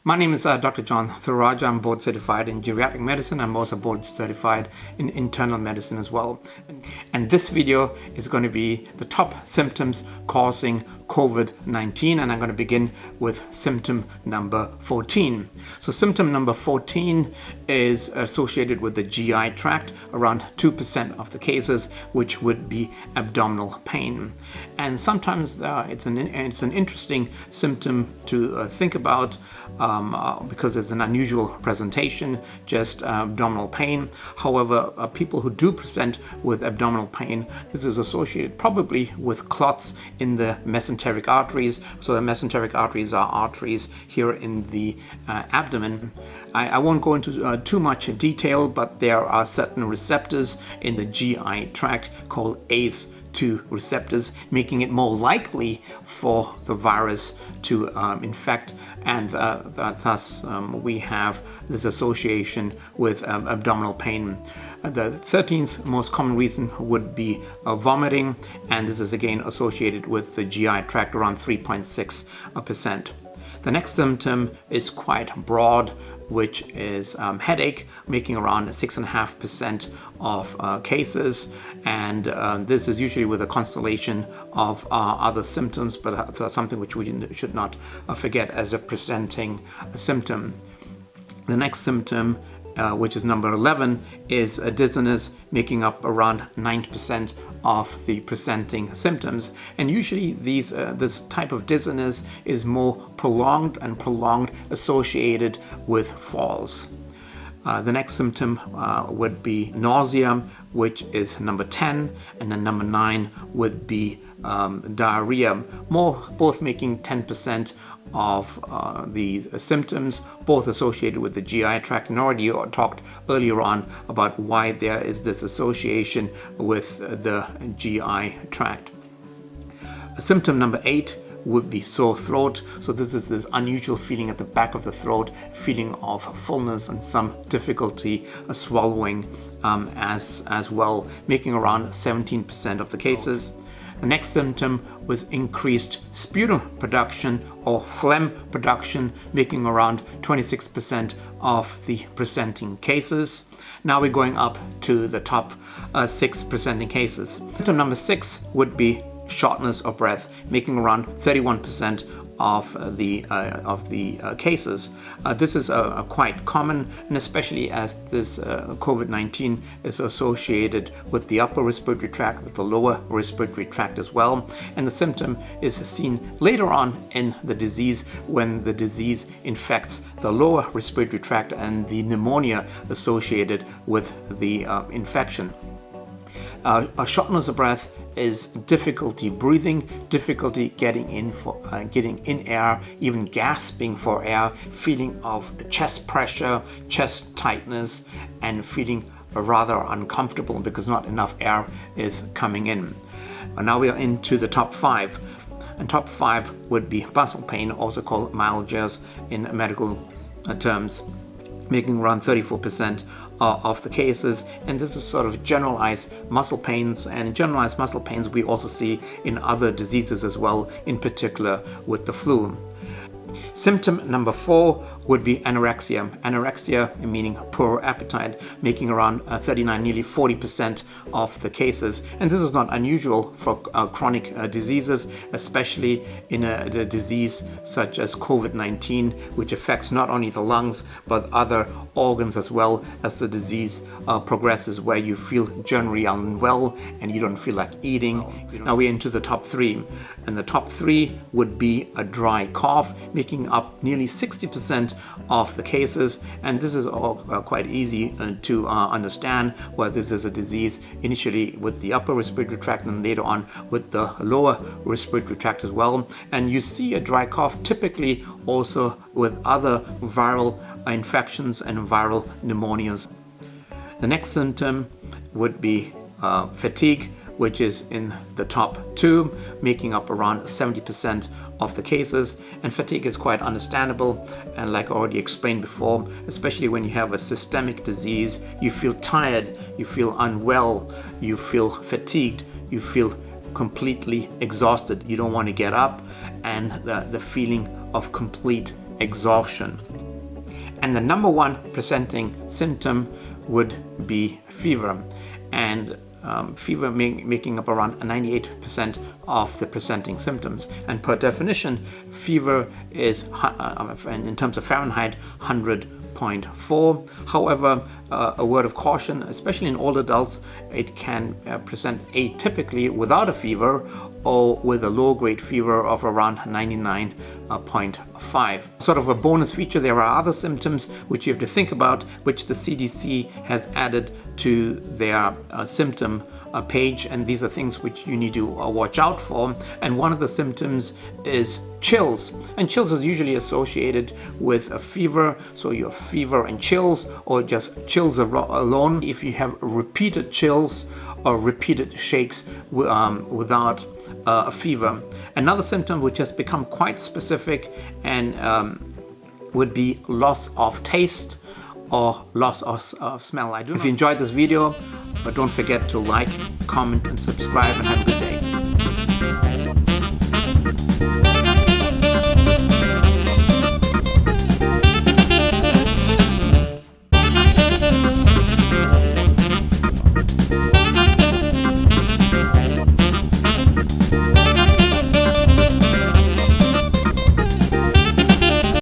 My name is Dr. John Thuraj. I'm board certified in geriatric medicine. I'm also board certified in internal medicine as well. And this video is going to be the top symptoms causing COVID-19, and I'm going to begin with symptom number 14. So symptom number 14 is associated with the GI tract, around 2% of the cases, which would be abdominal pain. And sometimes it's an interesting symptom to think about because it's an unusual presentation, just abdominal pain. However, people who do present with abdominal pain, this is associated probably with clots in the mesenteric arteries. So the mesenteric arteries are arteries here in the abdomen. I won't go into too much detail, but there are certain receptors in the GI tract called ACE2 receptors, making it more likely for the virus to infect, and thus we have this association with abdominal pain. The 13th most common reason would be vomiting, and this is again associated with the GI tract, around 3.6%. The next symptom is quite broad, which is headache, making around 6.5% of cases, and this is usually with a constellation of other symptoms, but something which we should not forget as a presenting symptom. The next symptom, which is number 11, is dizziness, making up around 9% of the presenting symptoms. And usually this type of dizziness is more prolonged associated with falls. The next symptom would be nausea, which is number 10, and then number 9 would be diarrhea, both making 10% of these symptoms, both associated with the GI tract. And already talked earlier on about why there is this association with the GI tract. Symptom number 8 would be sore throat. So this is this unusual feeling at the back of the throat, feeling of fullness and some difficulty swallowing as well, making around 17% of the cases. The next symptom was increased sputum production or phlegm production, making around 26% of the presenting cases. Now we're going up to the top 6 presenting cases. Symptom number 6 would be shortness of breath, making around 31% of the cases. This is quite common, and especially as this COVID-19 is associated with the upper respiratory tract, with the lower respiratory tract as well. And the symptom is seen later on in the disease, when the disease infects the lower respiratory tract and the pneumonia associated with the infection. A shortness of breath is difficulty breathing, difficulty getting in air, even gasping for air, feeling of chest pressure, chest tightness, and feeling rather uncomfortable because not enough air is coming in. Now we are into the top 5. And top 5 would be muscle pain, also called myalgias in medical terms, making around 34% of the cases. And this is sort of generalized muscle pains, and generalized muscle pains we also see in other diseases as well, in particular with the flu. Symptom number 4 would be anorexia. Anorexia meaning poor appetite, making around 39, nearly 40% of the cases. And this is not unusual for chronic diseases, especially in a disease such as COVID-19, which affects not only the lungs but other organs as well, as the disease progresses, where you feel generally unwell and you don't feel like eating. Now we're into the top 3, and the top 3 would be a dry cough, making up nearly 60% of the cases. And this is all quite easy to understand, where this is a disease initially with the upper respiratory tract and later on with the lower respiratory tract as well. And you see a dry cough typically also with other viral infections and viral pneumonias. The next symptom would be fatigue, which is in the top 2, making up around 70% of the cases. And fatigue is quite understandable, and like I already explained before, especially when you have a systemic disease, you feel tired, you feel unwell, you feel fatigued, you feel completely exhausted, you don't want to get up, and the feeling of complete exhaustion. And the number one presenting symptom would be fever, and fever making up around 98% of the presenting symptoms. And per definition, fever is, in terms of Fahrenheit, 100.4. However, a word of caution, especially in older adults, it can present atypically without a fever or with a low-grade fever of around 99.5. Sort of a bonus feature, there are other symptoms which you have to think about, which the CDC has added to their symptom page, and these are things which you need to watch out for. And one of the symptoms is chills, and chills is usually associated with a fever, so you have fever and chills, or just chills alone. If you have repeated chills or repeated shakes without a fever. Another symptom which has become quite specific and would be loss of taste or loss of smell. If you enjoyed this video, but don't forget to like, comment, and subscribe, and have a good day.